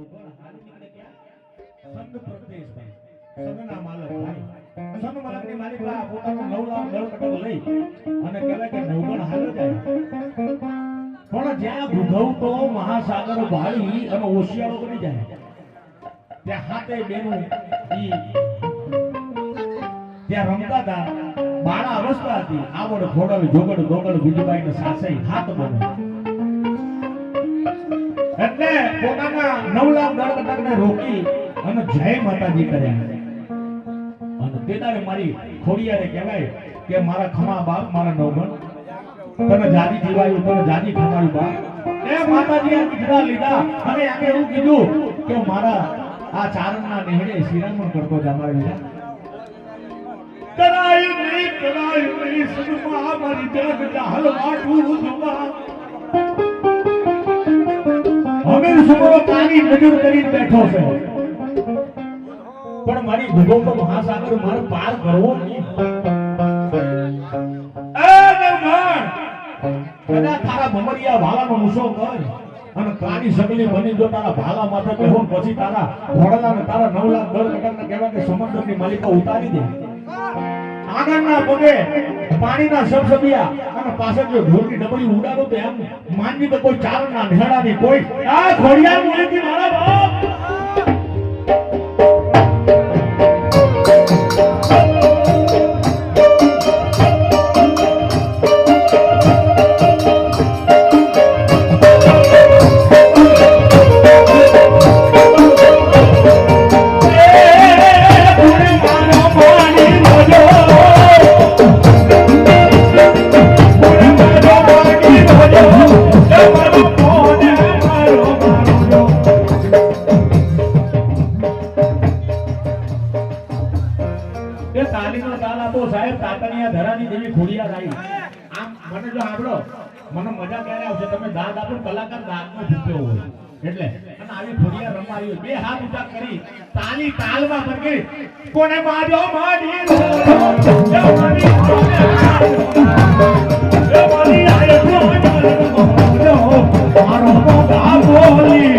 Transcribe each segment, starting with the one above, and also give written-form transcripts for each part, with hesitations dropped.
નવગણ હાલી નીકળે ક્યાં સંત પ્રદેશભાઈ સંતના માલક ભાઈ સંત માલકની માલિકા પોતાનો 9 લાખ દળ કટક લઈ અને કહેવાય કે નવગણ હાલ્યો જાય પણ જ્યાં ભૂગવતો મહાસાગર ભાળી અને ઓશિયાળો બની જાય ત્યાં હાથે બેનું ઈ ત્યાં રમતા હતા બાળા અવસ્થા હતી આવડ ઘોડલ જોગડ ગોગડ બીજુબાઈ ને સાસઈ હાથ બને એટલે પોતાના 9 લાખ દળ કટકને રોકી અને જય માતાજી કર્યા અને તે દાડે મારી ખોડિયારે કહેવાય કે મારા ખમા બાપ મારા નવગણ તને જાદી જીવાયું તને જાદી ખમાયું બાપ એ માતાજી આ કીધા લીધા અને આને એવું કીધું કે મારા આ ચારણના નેહડે શિરામણ કરતો જમાડ્યો કરાયું નહીં સદમા મારી જગ જાહલ વાટું જમા હવે સુમો કાની નજર કરીને બેઠો છે પણ મારી ભૂગોળ મહાસાગર મારે પાર કરવો નહીં કદા તારા ભમરિયા ભાલાનો મૂસો કર અને કાની સગલી બની જો તારા ભાલા માથે બેહો પછી તારા ઘોડાને તારા 9 લાખ દળ કટકને કહેવા કે સમંદરની માલિકા ઉતારી દે આગળના પગે પાણીના સબસબિયા અને પાછળ જો ઢોલની ડબડી ઉડાડો તો એમ માનજી તો કોઈ ચારણના નેહડાની કોઈ આ ઘોડિયા મોલેથી મારા બાપ મને મજા ક્યારે આવશે તમે દાદ આપો કલાકાર દાદનો ભૂખ્યો હોય એટલે અને આવી ખોડિયા રમાવી હોય બે હાથ ઊંચા કરી તાલી તાલમાં મરકે કોને માજો માડી મારો મોગા બોલી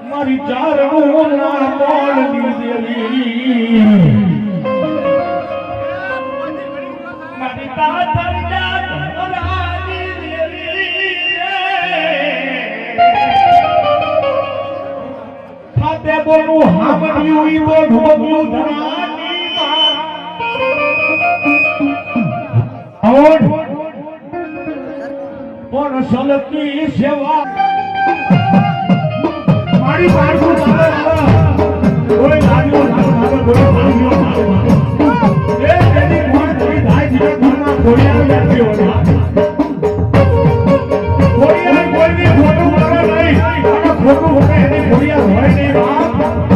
મારી ચારણો ના બોલ દીધેલી મારી તાતર જાત રાની દેવી ખાતે બોલું હામણ્યું ઈવો ઢોબલું ધરાની માં કોણ સલકી સેવા મારી પાડકો ચાલે કોઈ લાગ્યો લાગ્યો કોઈ લાગ્યો એ તેની મોર કોઈ ધાઈ જીવે ઘરમાં કોડિયા બેઠી હોય કોડિયા કોઈની ખોટું બોલે નહીં અને ખોટું બોલે એની કોડિયા હોય નહીં બાપ મારી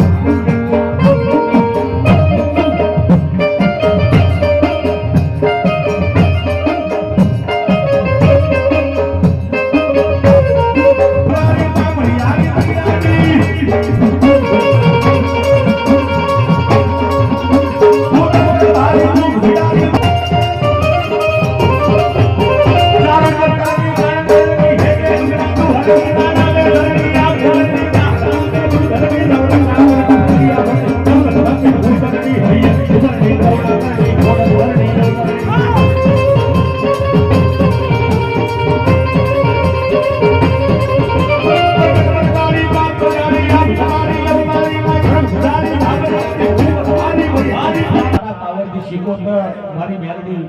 સિકંદર મારી મેલડી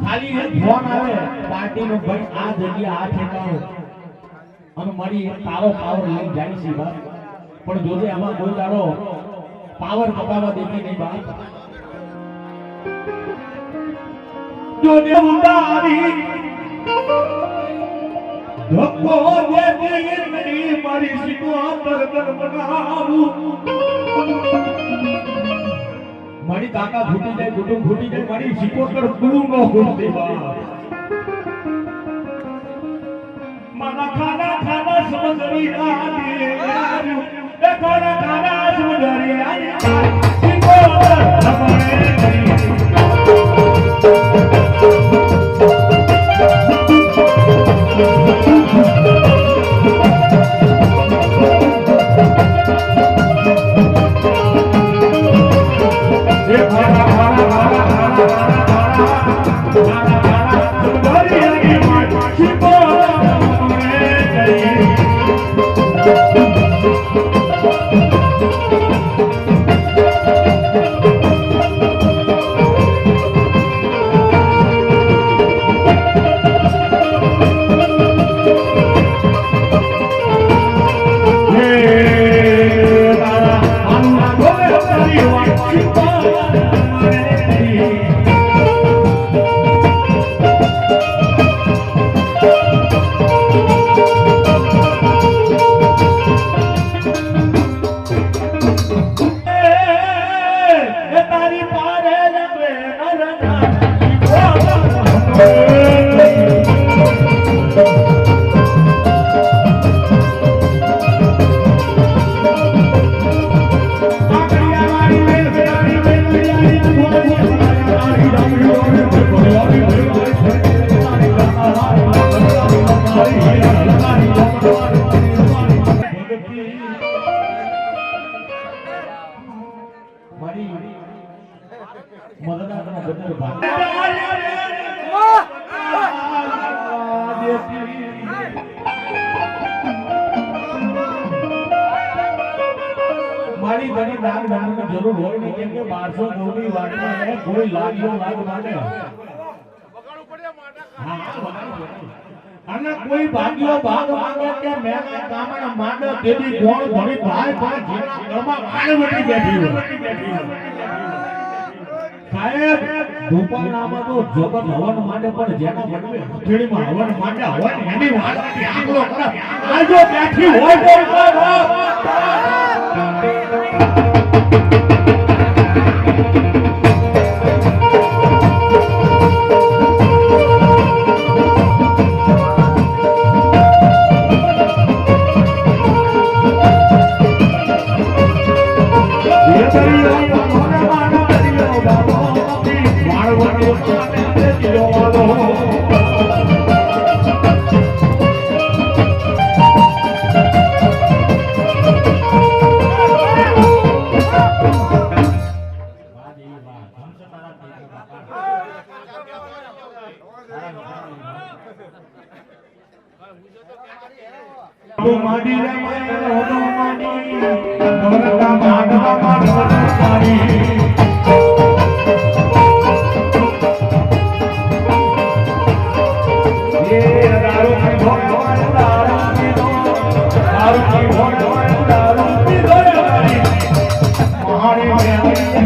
ખાલી એક ફોન આવે પાર્ટીનો ભાઈ આ જગ્યા આ ઠેકાણો અને મારી તારો પાવર લઈ જાય છે બાપ પણ જોજે આમાં કોઈ દાડો પાવર બતાવવા દેતી નહીં બાપ જોને ઉડારી ધક્કો દેતી નહીં મારી સિકંદર બનાવું મારી કાકા ફૂટી જાય કુટુંબ ફૂટી જાય મારી સિકોતર ગુરુ નો ફૂટતી બા મારા ખાના ખાના સમજરી આલી એ ખાના ખાના સમજરી આલી સિકોતર તમારે મારી ઘણી દાગ દાગની જરૂર હોય ને કેમ કે 1200 ગોળની વાટમાં કોઈ લાગ્યો લાગ માટે અને કોઈ ભાગ્યો ભાગ માંગે કે મેના કામના માંડે તેની કોણ ઘણી ભાઈ ભાઈ જીના ઘરમાં કાને વટી બેઠી હોય સાહેબ ધૂપા નામે તો જગત હવન માંડે પણ જેના બદલે હથેળીમાં હવન માંડે હવન એની વાતથી આંકડો કરે આજો બેઠી હોય તો માડી રે હોનો માડી નવરતા માડવા માડવા માડી એ દારૂ કી ભોળ દારૂ કી ભોળ દારૂ કી માડી મહારી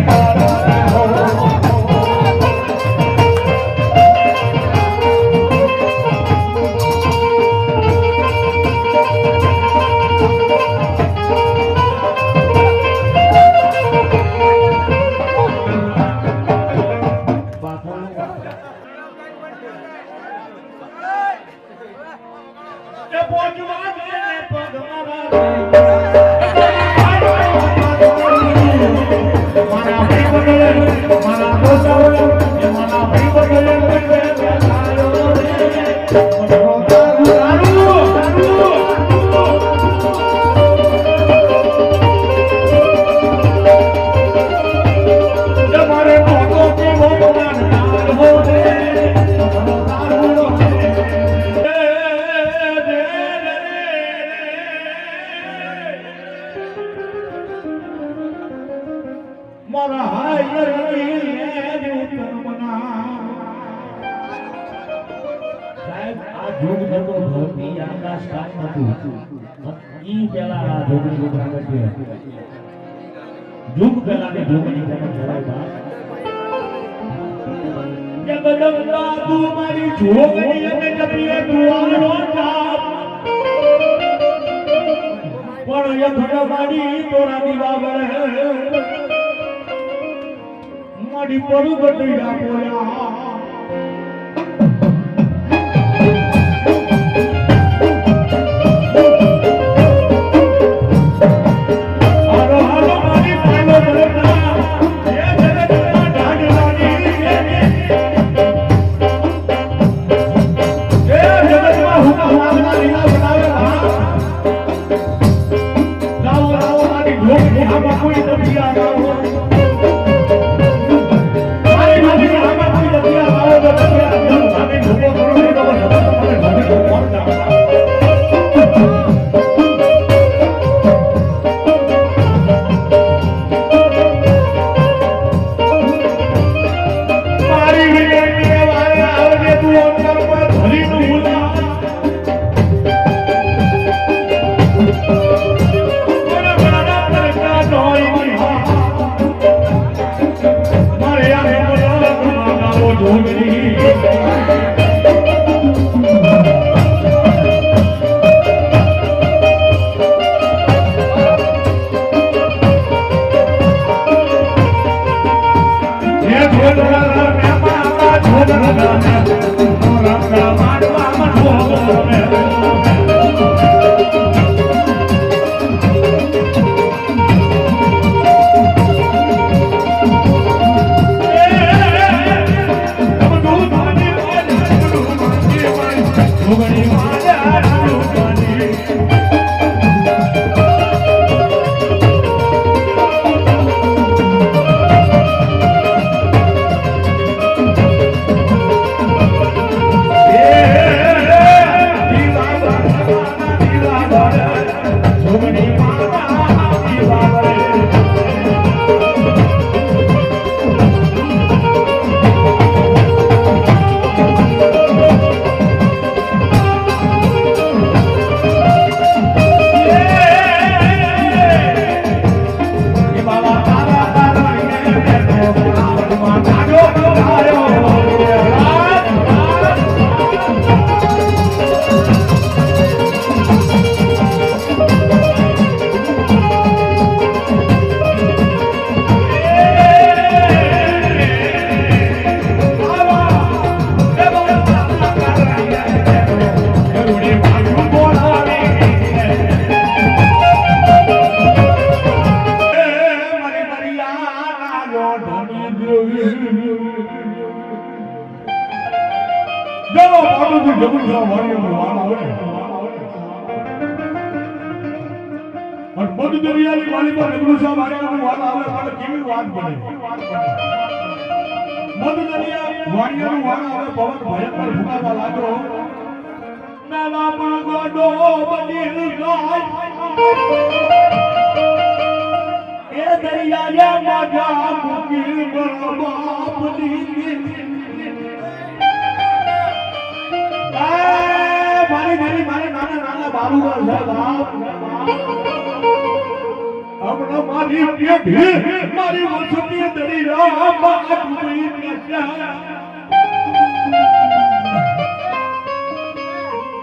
મારા હાય જોગ નતો ધરતી આકાશ કાંઈ નતું ઈ પેલા આ જોગની જોગરા બેઠી જોગ પેલાની જોગની જેમ જોડાય બા જગદંબા તું મારી જોગની અમે જપીએ તુઆરો જાપ પણ યથડ મારી તોરા દીવા વળે મારી પરું બટડા પોયા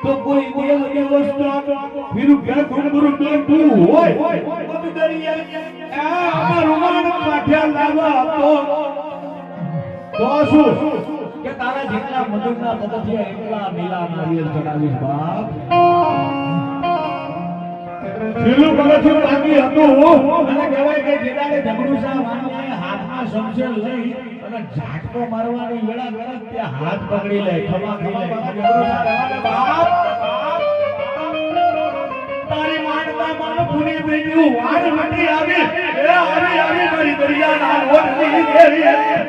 तो कोई देव देवस्थान फिर घर गुरु तू होय मत दरिया आ रुमान पाठ्या लावा तो सु के तारा जेटला મધુરના પગથિયા એટલા નીલા નારિયેળ ચડાવીશ બાપ પેલું પગથિયું બાકી હતું અને કહેવાય કે જેદાડે જગડુસા માનવાએ હાથમાં શમશેર લઈ અને ઝાટકો મારવાની વેળા વેળા ત્યાં હાથ પકડી લે ખમા ખમા જગડુસા રહેવાને બાપ તારી માનતા માનો પુની બેટ્યું વાડ મટી આવી એ આવી આવી મારી દરિયાના ઓઢની દેવી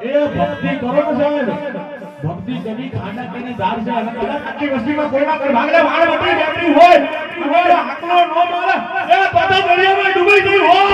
એ ભક્તિ કરો ને સાહેબ, ભક્તિ કદી ખાડા કરીને ધાર છે અને કદાચ આખી વસ્તીમાં કોઈના પર ભાગલે વાળ વટી બેઠી હોય હવે આકલો નો મારે એ બધા દરિયામાં ડૂબી ગઈ હોય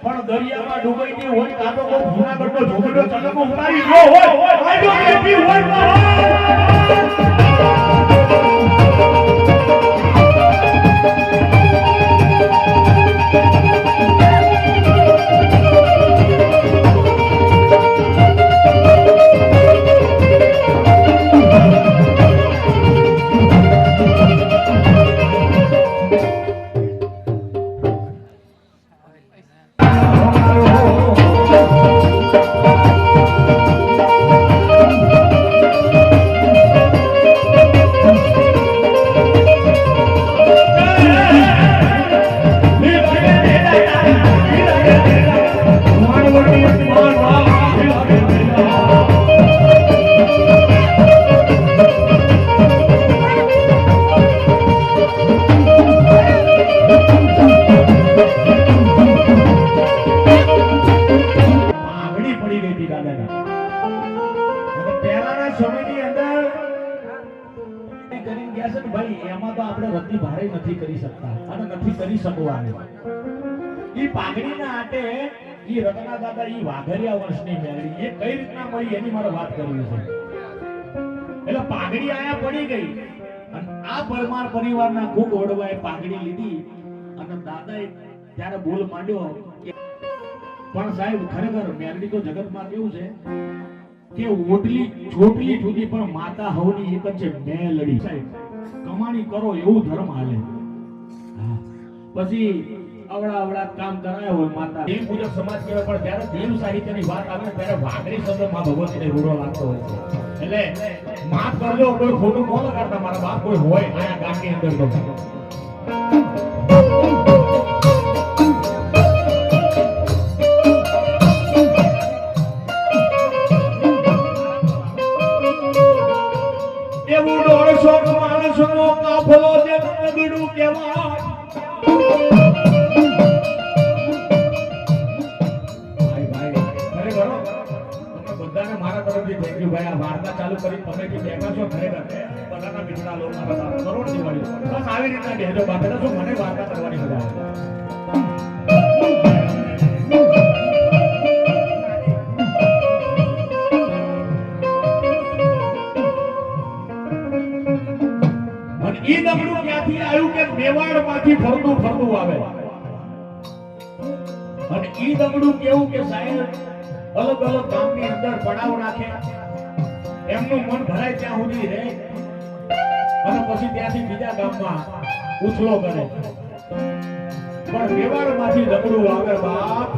પણ દરિયામાં ડૂબાઈ ગઈ હોય કાં તો કોઈ જૂનાગઢનો ઝોમેટો ચલકો ઉતારી ગયો હોય આજો બેઠી હોય પરિવારના ખૂબ ઓડવાએ પાઘડી લીધી અને દાદાએ ત્યારે બોલ માંડ્યો પણ સાહેબ ખરેખર મેરડી તો જગતમાં કેવું છે કે ઓટલી ચોટલી સુધી પણ માતા હવની એક જ છે મેલડી સાહેબ કમાણી કરો એવું ધર્મ હાલે પછી અવળા કામ કરાય હોય માતા એ મુજબ સમાજ કહેવાય પણ ત્યારે દેવ સાહિત્યની વાત આવે ત્યારે વાઘરી શબ્દ માં ભગવતીને રૂડો લાગતો હોય છે એટલે માફ કરજો કોઈ ખોટું ન લગાડતા મારા બાપ કોઈ હોય આયા ગામની અંદર તો એવું દોડશો માણસનો કાફલો જે નગડું કહેવાય વાર્તા ચાલુ કરી તમે જે બેઠા છો ખરેખર બધાના મિત્રના લોકો મારા કરોડ દિવાળી બસ આવી રીતના બેઠો બાપેલા છો મને વાર્તા કરવાની મજા આવે અને ઈ દમડું ક્યાંથી આવ્યું કે મેવાડમાંથી ફરતું આવે અને ઈ દમડું કેવું કે સાહેબ અલગ અલગ ગામની અંદર પડાવ નાખે એમનું મન ભરાય ત્યાં સુધી રહે અને પછી ત્યાંથી બીજા ગામમાં ઉછળો કરે પણ મેવાડમાંથી દમડું આવે બાપ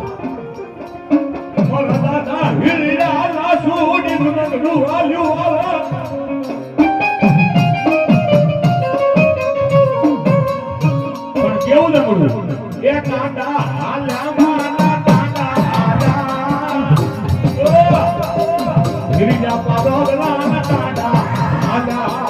દાદા હીરા લાસુડી દમડું આવ્યું આવે પણ કેવું દમડું એ કાંડા હાલ્યા મારા કાંડા ગિરિજા પાદોગલા કાંડા હાલ્યા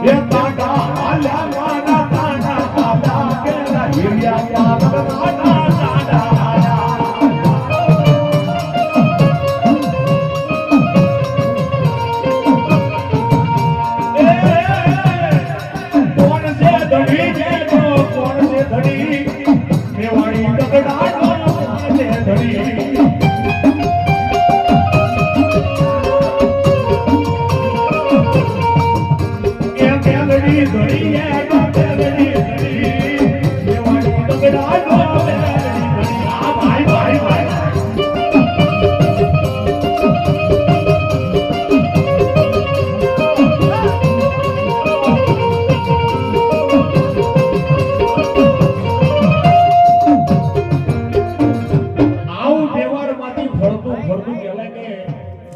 એ કાંડા હાલ્યા મારા કાંડા હાલ્યા જીવ્યા પાપના દાડા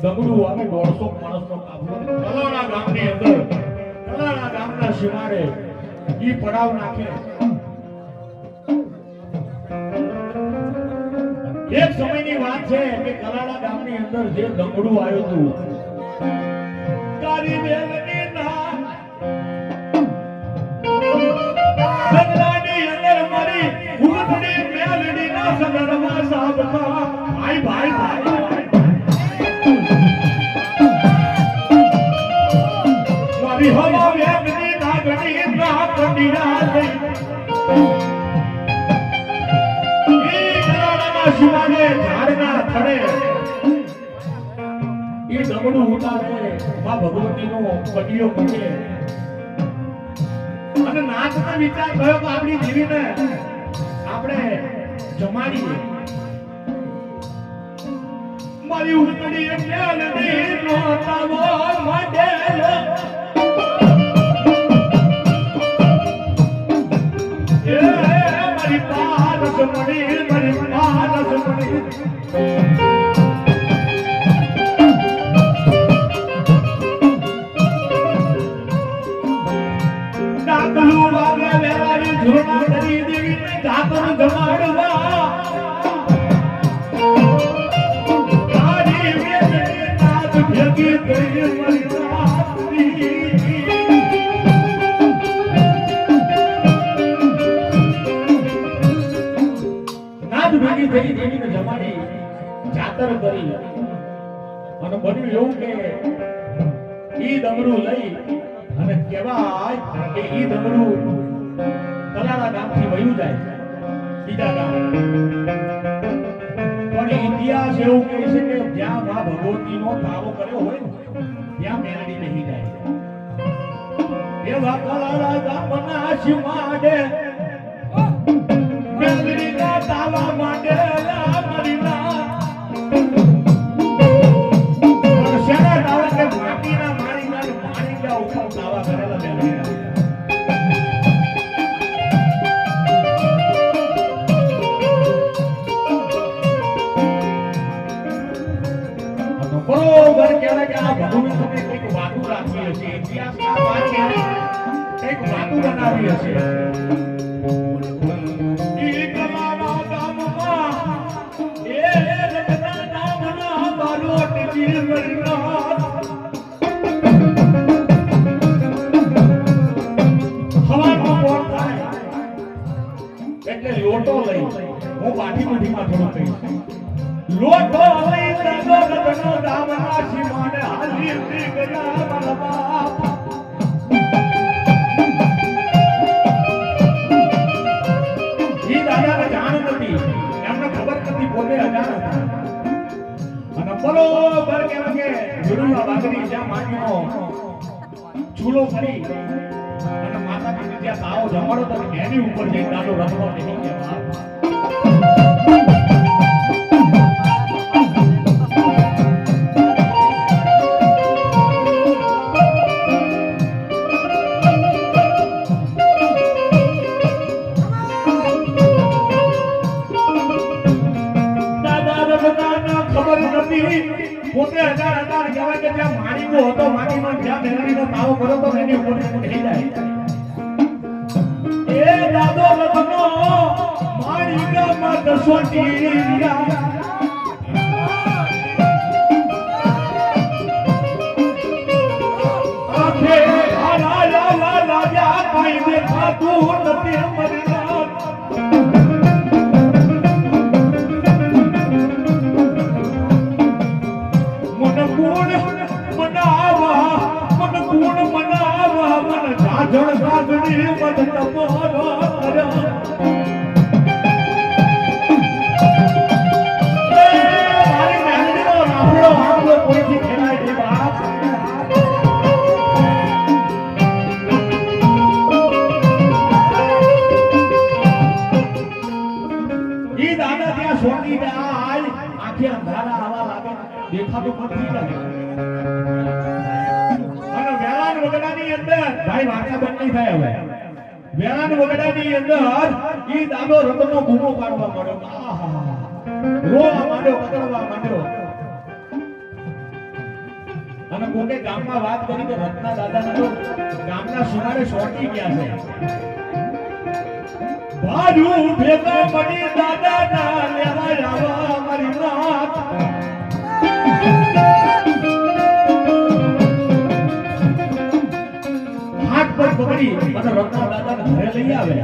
દગડું આવે 150 માણસનો કાફલો કલાણા ગામની અંદર કલાણા ગામના સીમાડે ઈ પડાવ નાખે એક સમયની વાત છે કે કલાણા ગામની અંદર જે દગડું આવ્યું હતું તારી દેવની ના સંગરાની અંદર મારી ઉગતની મેલડીના સંગરમાં સાબકા ભાઈ ભાઈ ભાઈ હવા વેગની નાગણી ના કંડીરા થઈ ઈ કલાડાના શિવાને ઝાડના થડે ઈ દગડું ઉતારે માં ભગવતીનો કડિયો મૂકે અને નાથનો વિચાર થયો કે આપણી દેવીને આપણે જમાડીએ મારી ઉતડી મેલડી નો તાવો માંડેલો દેવીને જમાડી જાતર કરી અને બન્યું એવું કે ઈ દગડું લઈ અને કહેવાય કે ઈ દગડું કલાણા ગામથી વયું જાય બીજા ગામ પણ ઇતિહાસ એવું કહે છે કે જ્યાં મા ભગવતીનો તારો કર્યો હોય ને ત્યાં મેલડી નહીં જાય એવા કલાણા ગામના સીમાડે મેલડીના તાવા માટે બરોબર કહેવાય કે આ ભગવાન તમે કંઈક વાતું રાખી હશે ઇતિહાસના પાને કંઈક વાતું બનાવી હશે ઈ કલાણા ગામમાં એ રત્ના નામના બારોટ જીવનના હવાનો મોર થાય એટલે લોટો લઈ હું બાઠીમાં થોડું કહીશ લોટો લઈ તગડનો દામના શિવાને હાલી ગયા મારા બાપ ઈ દાદાને જાણ નથી એમને ખબર નથી પોતે અજાણ હતા અને બરોબર કહેવાય કે ગુરુના વાગરી જ્યાં માટીનો ચૂલો કરી અને માતા પિતા જ્યાં તાવ જમાડો તો એની ઉપર જઈ દાદો રમવા નહીં ગયા પોતે હજાર કહેવાય કે જ્યાં માણીનો હતો માટીમાં જ્યાં મેલડીનો તાવો કર્યો તો એની ઉપર થઈ જાય એ દાદો રત્નો માણીકામાં દસોટી આખે રાજા રાજા પાઈ દેખાતું નથી મરના ઈ દાદા ત્યાં સોની ને આ આય આંખે અંધારા આવા લાગે દેખાતું પણ થઈ લાગે અને વેલાન વગડાની અંદર ભાઈ વાર્તા બંધ નહીં થાય હવે વેલાન વગડાની અંદર ઈ દાદો રતનો બૂમો પાડવા માંડ્યો આહા રોવા માંડ્યો પકડવા માંડ્યો અને કોકે ગામમાં વાત કરી કે રત્ના દાદાના તો ગામના સુમારે સોટી ગયા છે બાજુ ભેગા મળી દાદા ના લેવા આવા મારી રાત હાથ પર પકડી અને રત્ના દાદાને ઘરે લઈ આવે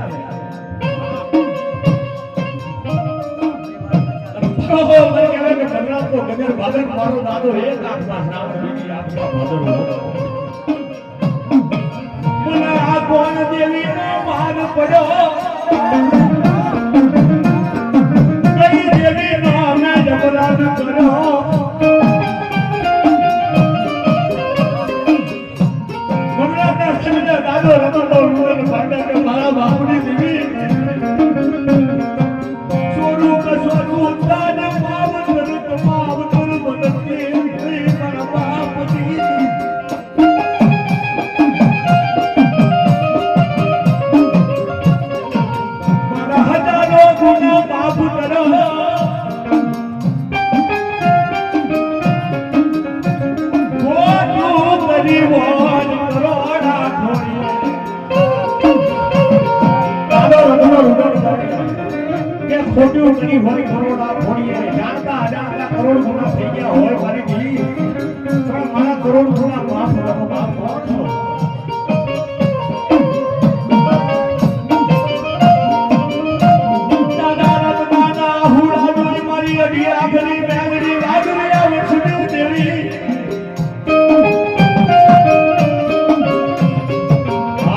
ઓહો મને કહેવાય કે ભગવાન તો ગજર ભાદર મારો દાદો એક આસપાસ નામ દીધી આપણા ભાદર મને આ કોણ દેવી નો માર પડ્યો કઈ દેવી નો મે જબરાદ કર્યો મમરાના સમજે દાદો રતો તો રૂન ભાડે કે મારા બાપની દેવી સોનું કે સોનું તાન પાવન રત પાવન બનતે મારા બાપની ખોટું કરી હોય કરોડા ફોડીએ જાણતા અજાણતા કરોડ ગુના થઈ ગયા હોય મારી દીદી પણ મારા કરોડ ગુના માફ કરો બાપ કોણ છો દાદા રત્નાના હુડા મારી અડી આગળી બેગડી આગળી આવે છૂટી દેવી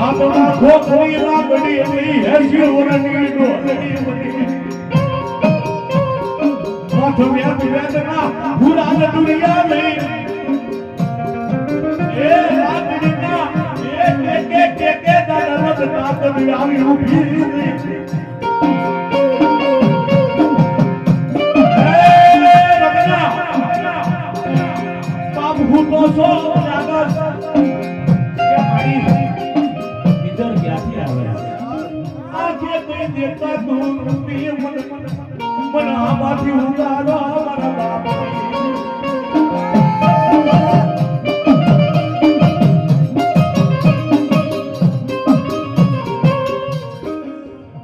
આપણા ખોખરી લાગડી એવી હેસી ઓરણી ડોલડી બની માથવ્યા વેદના ભૂલા દુનિયા નહીં એ લાગડીના કે દાદા રત્ના કદી આવી ઊભી બાપ હું તો સો જાગર કે મારી ઇધર ક્યાંથી આવે આખે કોઈ દેખતા તું રૂપી મન આમાંથી ઉતારો મારા બાપ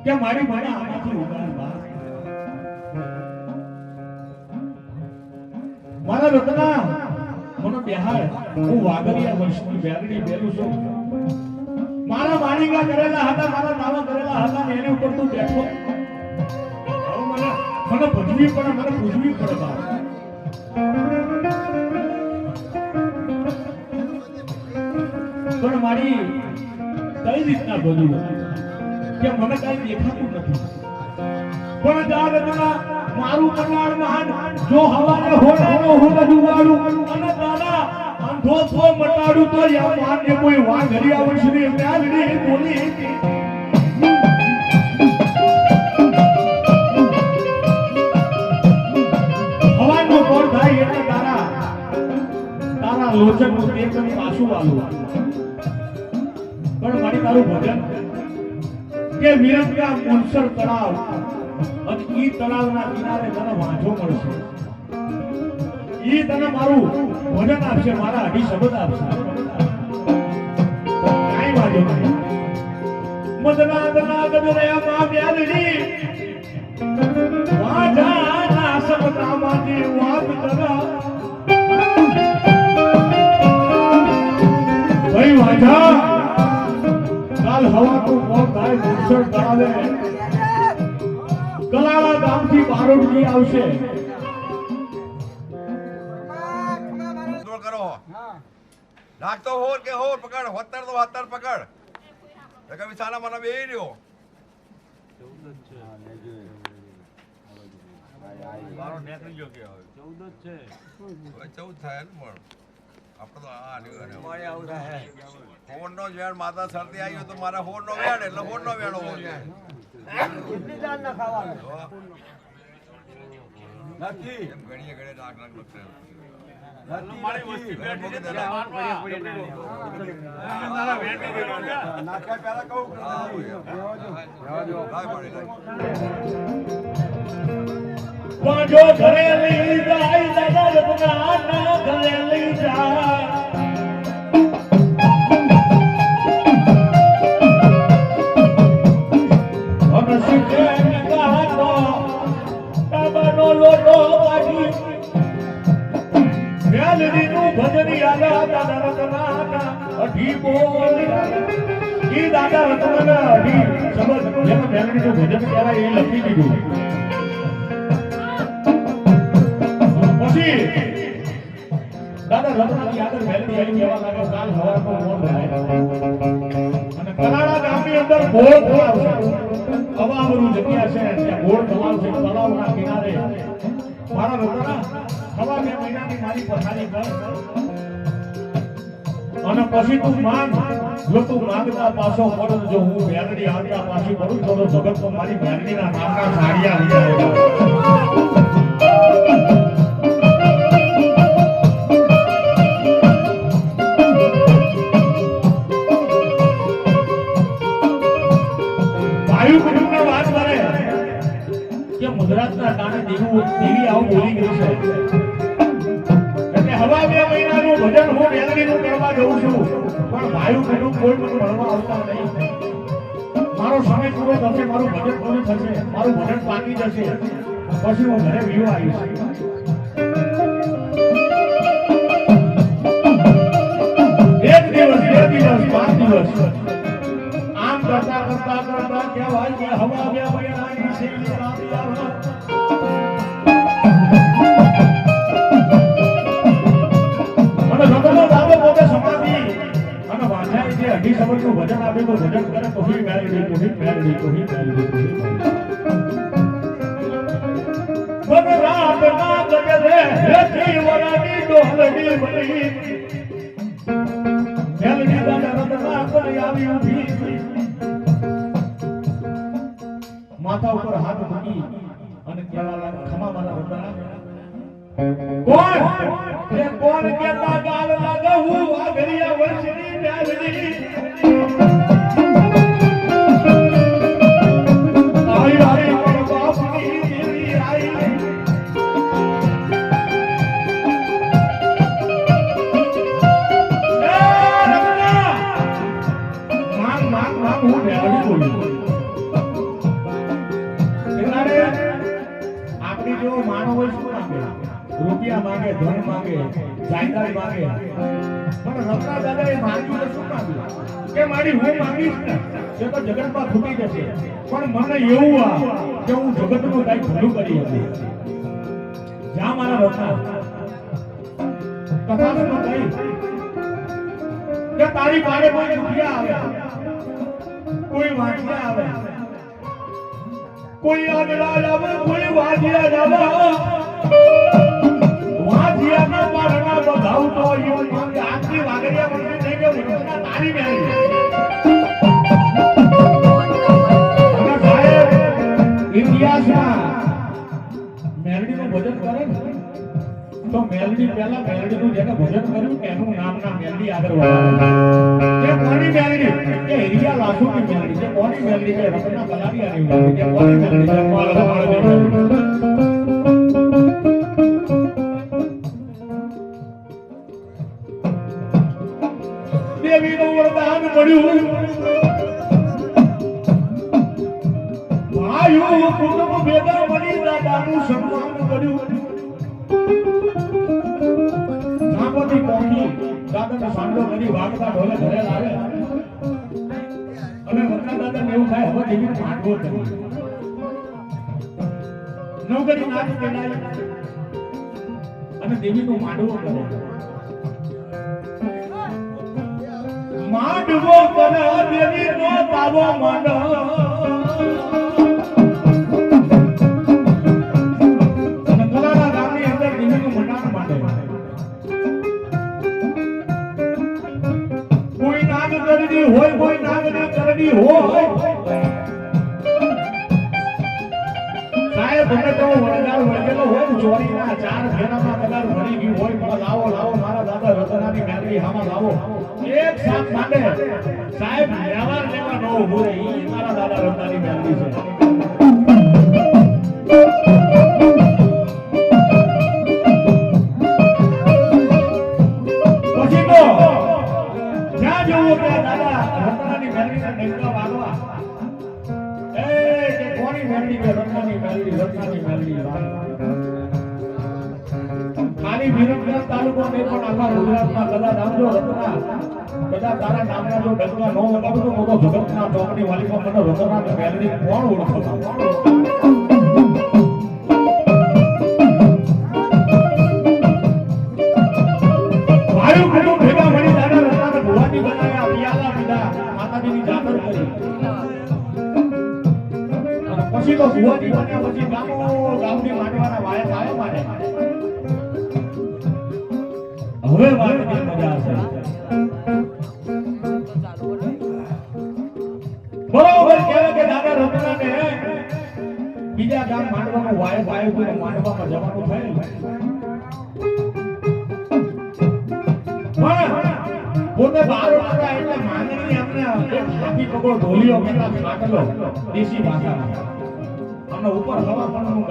કે મારી મને આમાંથી ઉતાર મારા રત્ના મને બિહાર હું વાગરિયા વર્ષની બેરડી બેલું છું મારા માણીકા કરેલા હતા મારા દાવા કરેલા હતા ને એની ઉપર તું બેઠો મને ભજવી પડે મને પૂજવી પડે બાપ પણ મારી કઈ રીતના બધું કે મને કઈ દેખાતું નથી પણ દાદા મારું કલ્યાણ મહાન જો હવાને હોડાનો હું જુવાડું અને દાદા અંધો થો મટાડું તો યા માને કોઈ વાઘરી આવશે ને મ્યાલડી બોલી લોચન નું એકદમ પાછું આલું પણ મારી તારું ભજન કે વિરંગા મુનસર તળાવ અને ઈ તળાવના કિનારે તને વાંચો મળશે ઈ તને મારું ભજન આપશે મારા અઢી શબ્દ આપશે કાઈ વાંધો નહીં મદના ગદરે માં બ્યાલડી વાજાના શબ્દામાંથી વાત કરા ભાઈ વાજા કાલ હવાનું મોત થાય મુનસર તળાવે કલાળા ગામથી બારોટજી આવશે કરો નાખતો હોર કે હોર પકડ હોતર તો હોતર પકડ તો કભી સાના મને બે રહ્યો મારો નેકળી ગયો કે હવે 14 જ છે હવે 14 થાય ને પણ આપણે તો આ ને મારે આવું થાય હોર નો વેણ માતા સરતી આવ્યો તો મારા હોર નો વેણ એટલે હોર નો વેણો હોય કેટલી દાળ ના ખાવાનું નથી એમ ઘડીએ ઘડીએ લાખ લાખ લખશે મારી વસ્તી બેઠી છે નાખ્યા પહેલા કહું જો ઘરે લઈ જાય દાદા રત્ના ના ઘરે લઈ જાય અને શીખે ગાતો તાબાનો લોટો કાઢી મેલડીનું ભજન યાદ દાદા રત્ના અઢી બોલ્યા ઈ દાદા રત્ના અઢી શબ્દ જેમ મેલડીનું ભજન કહેવાય એ લખી દીધું દાદા રત્નાની આગળ મેલડી આવી કહેવા લાગે કાલ હવારનો મોર થાય અને કલાળા ગામની અંદર બોર તળાવ છે અવાવરું જગ્યા છે ત્યાં બોર તળાવ છે તળાવના કિનારે મારા રત્ના હવા 2 મહિનાની મારી પથારી પર અને પછી તું માંગ જો તું માંગતા પાછો પડો જો હું મેલડી આવતા પાછી પડું તો જગતમાં મારી મેલડીના નામના સાડિયા લઈ આવ્યો ગુજરાતના ટાણે દેવી આવું બોલી ગઈ છે એટલે હવા 2 મહિનાનું ભજન હું મેલડીનું કરવા જઉં છું પણ ભાઈ કુટુંબ કોઈ મને મળવા આવતા નહીં મારો સમય પૂરો થશે મારું ભજન પૂરું થશે મારું ભજન પાકી જશે પછી હું ઘરે વિયો આવીશ એક દિવસ 2 દિવસ 5 દિવસ આમ કરતા કરતા કરતા કહેવાય કે હવા 2 મહિનાની છે અઢી સમયનું ભજન આપે તો ભજન કરે તો હી મેલડી તો હી મેલડી તો હી મેલડી મન રાત ના ગજે રે હેતી વરાની ડોલડી બની મેલડી દાદા રત્ના કરી આવી ઊભી માથા ઉપર હાથ મૂકી અને કહેવા લાગ ખમા મારા રત્ના કોણ કેતા ગાલ લાગે હું આગરિયા વર્ષની મેલડી આઈ આઈ મારા બાપની દેવી આઈ માંગ હું મેલડી બોલું એટલે આપણી જો માણો હોય શું માંગે રૂપિયા માંગે ધન માંગે જાયદાદ માંગે પણ રત્ના દાદા એ માંગ્યું તો શું માંગ્યું કે મારી હું માંગીશ ને તે તો જગતમાં ખૂટી જશે પણ મને એવું આ કે હું જગતનું કઈ ભલું કરી હતી જ્યાં મારા રત્ના કથામાં કહી કે તારી પાસે કોઈ રૂપિયા આવે કોઈ વાંચિયા આવે કોઈ આગળ આવે કોઈ વાંચિયા આવે વાંચિયાના પારણા બધાવતો એવું માંગે આખી વાગડિયા મને થઈ ગયો વિરોધના તારી મેળવી અને સાહેબ ઇતિહાસમાં મેલડીનું ભજન કરે ને તો મેલડી પહેલા મેલડીનું જેને ભજન કર્યું એનું નામ ના મેલડી આગળ વધારે કે કોની મેલડી કે હિરિયા લાસુની મેલડી કે કોની મેલડી કે રત્ના કલાડિયાની મેલડી કે કોની મેલડી કે માળની મેલડી દેવીનું વરદાન મળ્યું ભાઈઓ કુટુંબ ભેગા મળી દાદાનું સન્માન કર્યું જાપોથી પહોંચી દાદાનો સાંડો કરી વાગતા ઢોલે ઘરે લાવે અને વતના દાદાને એવું થાય હવે દેવીનો માંડવો કરી નવગરી નાચ કેલાય અને દેવીનો માંડવો કરે માંડવો કરે દેવીનો તાવો માંડ હોય કોઈ નાગની કરડી હોય સાહેબ તમે તો વળગાડ વળગેલો હોય ને ચોરીના 4 ફેરામાં કદાચ ભરી ગયું હોય તો લાવો લાવો મારા દાદા રતનાની મેલડી હામાં લાવો એક સાથ માંડે સાહેબ લેવા લેવા નો ઉભો રહે ઈ મારા દાદા રતનાની મેલડી છે પછી તો જ્યાં જવું ત્યાં દાદા રતનાની મેલડીના ડંકા વાગવા કે કોની મેલડી કે રત્નાની મેલડી ખાલી વિરમગામ તાલુકો નહીં પણ આખા ગુજરાતમાં કદાચ આમ જો રત્ના કદાચ તારા નામના જો ડંકા નો વગાડતો તો જગતના ચોકડી વાલીમાં મને રત્નાની મેલડી કોણ ઓળખતો ભાઈઓ કુટુંબ ભેગા મળી દાદા રત્નાને ભુવાની બનાવ્યા પિયાલા પીધા માતાજીની જાતર કરી પછી તો ભુવાની બન્યા પછી ગામની માંડવાના વાયક આવ્યા મારે હવે વાત ની મજા આવશે બરોબર કહેવાય કે દાદા રત્નાને બીજા ગામ માંડવાનું વાયક આવ્યું તો માંડવામાં જવાનું થયું પોતે બારો હતા એટલે માંગણી અમને એક હાથી પગો ઢોલિયો કેતા ખાટલો દેશી ભાષામાં અને ઉપર હવામાનનું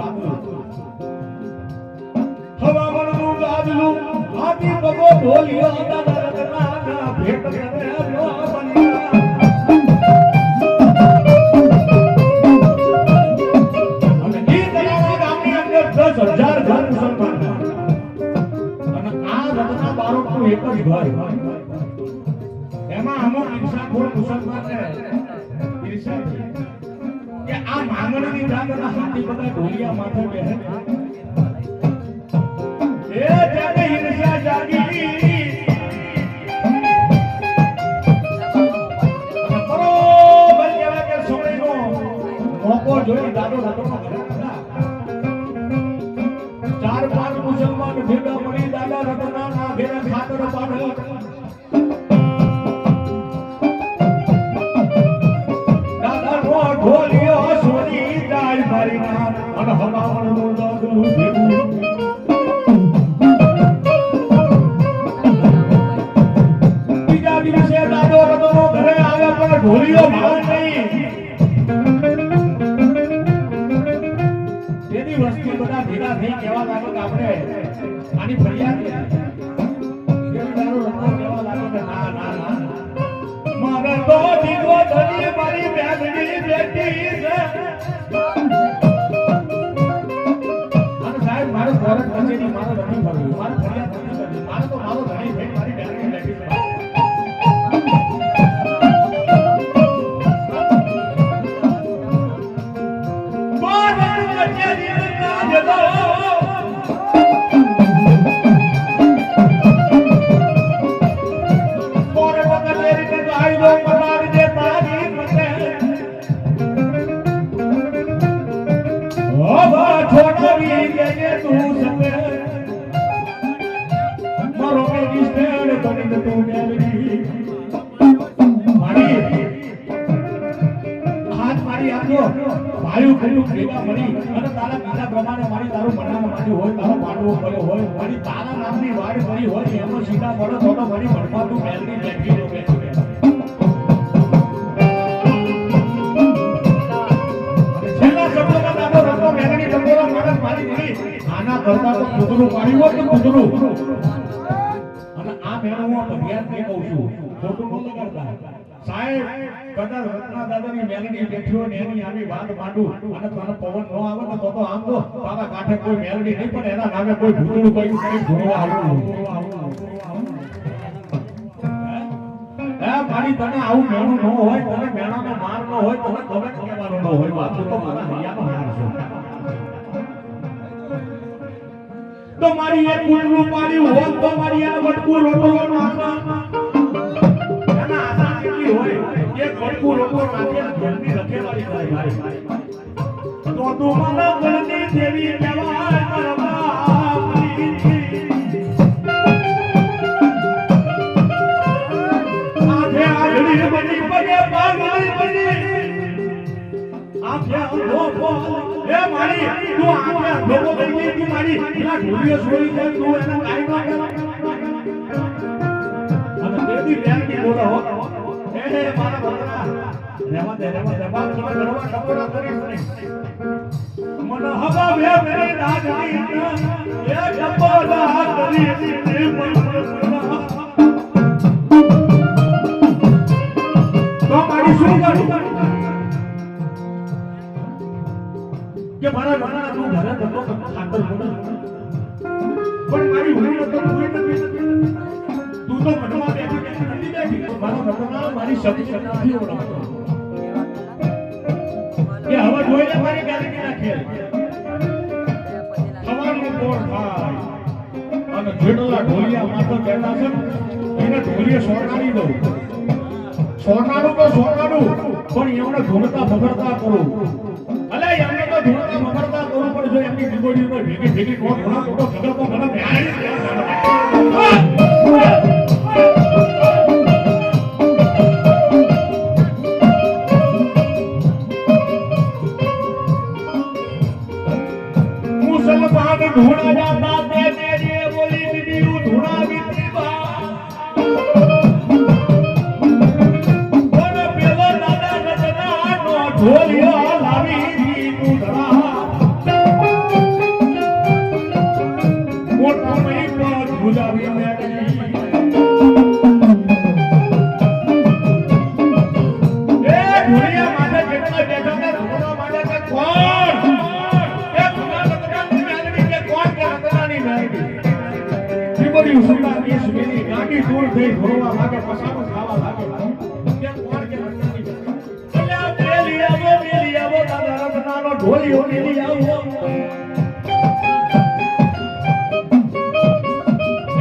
ગાદલું હાથી પગો ઢોલિયો દાદા રત્નાના ભેટ કરે નો બન્યા અને ઈ તળાવ ગામની અંદર 10,000 ઘર મુસલમાન અને આ રત્ના બારોટનું એક જ ઘર એમાં અમુક ઈર્ષાખોર મુસલમાનને ઈર્ષા છે કે આ માંગણીની જાતના હાથી બધા ઢોલિયા માથે બેહે એ તેને ઈર્ષા જાગી બરોબર કહેવાય કે સમયનો મોકો જોઈ દાદો રત્નો ઘરે હતા 4-5 મુસલમાન ભેગા મળી દાદા રત્નાના ઘરે ખાતર પાડે ઢોલિયો સોની જાય મારીના અને હવામાનનું દાદલું ભેગું બીજા દિવસે દાદો રત્નો ઘરે આવે પણ ઢોલિયો ભાવે નહીં તેની વસ્તી બધા ભેગા થઈ કહેવા લાગે કે આપણે આની ફરિયાદ કરી દાદો રત્નો કહેવા લાગે કે ના ના ના મારે તો દીવો ધરી મારી બેગડી બેટી છે અને સાહેબ મારો ફોરેન કચેરી મારો નથી ફરવું મારે ફરિયાદ નથી કરવી મારે તો મારો ધણી ભાઈ મારી બેગડી બેટી છે ફોરેન કચેરી ના જતો ભાઈઓ ખરું ભેગા મળી અને તારા બીજા પ્રમાણે મારી તારું મનામાં માંડ્યું હોય તારો માંડવો પડ્યો હોય મારી તારા નામની વાડ કરી હોય એનો સીધા પડો તો મારી મનમાં તું મેલની બેઠી નો બેઠી છેલ્લા શબ્દોમાં દાદો રત્નો મેલની ટકોરા માણસ મારી દીધી આના કરતા તો કૂતરું પાડ્યું હોય તો કૂતરું અને આ મેળો હું અભ્યાસ નહીં કહું છું ખોટું ન લગાડતા સાહેબ કદાચ રત્ના દાદાની મેલડી બેઠી હોય ને એની આવી વાત માંડું અને તને પવન ન આવે ને તો આમ તો તારા કાંઠે કોઈ મેલડી નહીં પણ એના નામે કોઈ ભૂતળું કોઈ ભૂતળું આવું મારી તને આવું મેણું ન હોય તને મેણાનો માર ન હોય તને ગમે કહેવાનો ન હોય વાત તો મારા હૈયાનો હાર છે તો મારી એક કુંડલું પાડ્યું હોત તો મારી આ વટકું રોટલો નાખા એના આશા કેટલી હોય એક વટકું રોટલો નાખે ઘરની રખેવાળી થાય ભાઈ તો તું મારા ઘરની દેવી કહેવાય મારા બાપની આધે આઘડી બની પગે પાગળી બની આધે અંધો એ મારી તું આખે લોકો થઈ ગઈ તું મારી પેલા ઢોલિયો છોડી દે તું એને કાઈ ન કર અને તેદી બેનની બોલો હો એ મારા ભગરા રેવા દે બાપ તમે કરવા ટકોરા કરીશ નહીં મન હવા વે મેરી રાગની એ ટકોરા કરીશ ને મન તો મારી શું કરું કે મારા નાના તું ઘરે હતો ખાતર પડે પણ મારી હોળી નતો કોઈ નથી તું તો મનમાં બેઠી મારો નટના મારી શક્તિ નથી ઓળખતો કે હવે જોઈને મારી ગેરંટી નાખે સવારનું કોણ થાય અને જેટલા ઢોલિયા માથે બેઠા છે એને ઢોલિયે સોનાડી દઉં સોનાડું તો સોનાડું પણ એમને ધૂળતા ફફડતા કરું અલે એમને તો ધૂળતા ફફડતા કરું પણ જો એમની બીગોડી પર ભેગી કોણ ઘણા મોટો ઝઘડો તો મને મુસલમાન ઢૂંઢા જાતા તે મેરી બોલી બીડી ઢૂંઢા બીતી બા ઢોલિયો લાવી મુદરા મોટા મઈ પર ગુજાવી મેડી એ ઢોલિયા માટે કેટલા બેઠા ને ઢોલા માટે કે કોણ એ ઢોલા લગડાની મેલડી કે કોણ કે લગડાની મેલડી જીબડી ઉસુતા ની સુમેની ગાડી દૂર થઈ ઢોલવા માટે પસારો ખાવા લાગે કે કોણ કે લગડાની ઢોલિયો મેલી આવો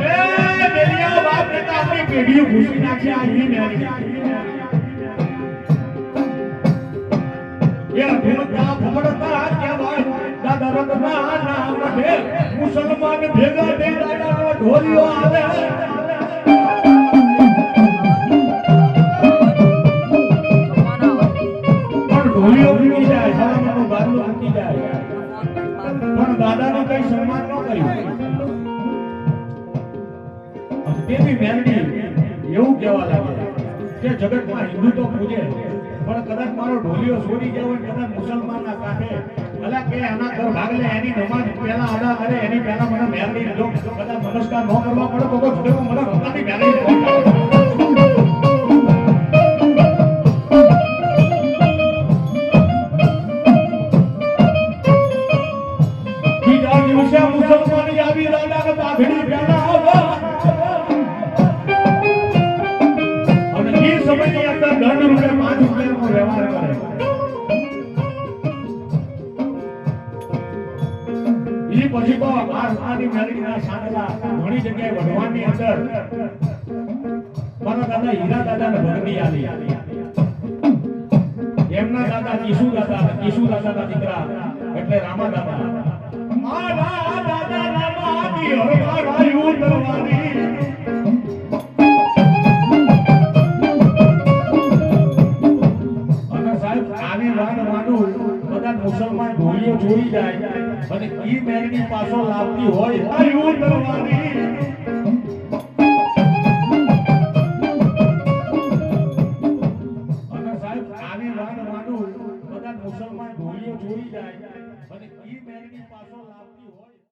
એ મેલિયા બાપ ને આપણી પેઢીઓ ઘૂસી નાખ્યા અહીં મેલી એ ભૂલતા ફફડતા કહેવાય દાદા રતના નામ દે મુસલમાન ભેગા દે દાદાનો ઢોલિયો આવે ઢોલિયો ઉડી જાય સલામતનું બારલું મૂકી જાય પણ દાદાનું કઈ સન્માન ન કર્યું તેથી મેલડી એવું કહેવા લાગે કે જગતમાં હિન્દુ તો પૂજે પણ કદાચ મારો ઢોલિયો છોડી ગયો હોય કદાચ મુસલમાનના કાંઠે અલા કે આના ઘર ભાગલે એની નમાજ પહેલા અદા કરે એની પહેલા મને મેલડી જો કદાચ નમસ્કાર ન કરવા પડે તો જગતમાં મને ભગવાનની મેલડી મુસલમાની આવી દાદાને પાઘડી પહેરાવા અને એ સમયની અંદર દંડ રૂપે 5 રૂપિયાનો વ્યવહાર કરે એ પછી તો આની મેલડીના સાંડલા ઘણી જગ્યાએ વઢવાણની અંદર મારા દાદા હીરા દાદાને ભગતી આવી એમના દાદા કિશુ દાદાના દીકરા એટલે રામા દાદા મારા દાદા રામાની હરવાયું દરવાની અને સાહેબ આવી વાત માનું કદાચ મુસલમાન ઢોલિયો ચોરી જાય અને ઈ મેલડી પાછો લાવતી હોય આયું દરવાની અને સાહેબ આવી વાત માનું કદાચ મુસલમાન ઢોલિયો ચોરી જાય અને ઈ મેલડી પાછો લાવતી હોય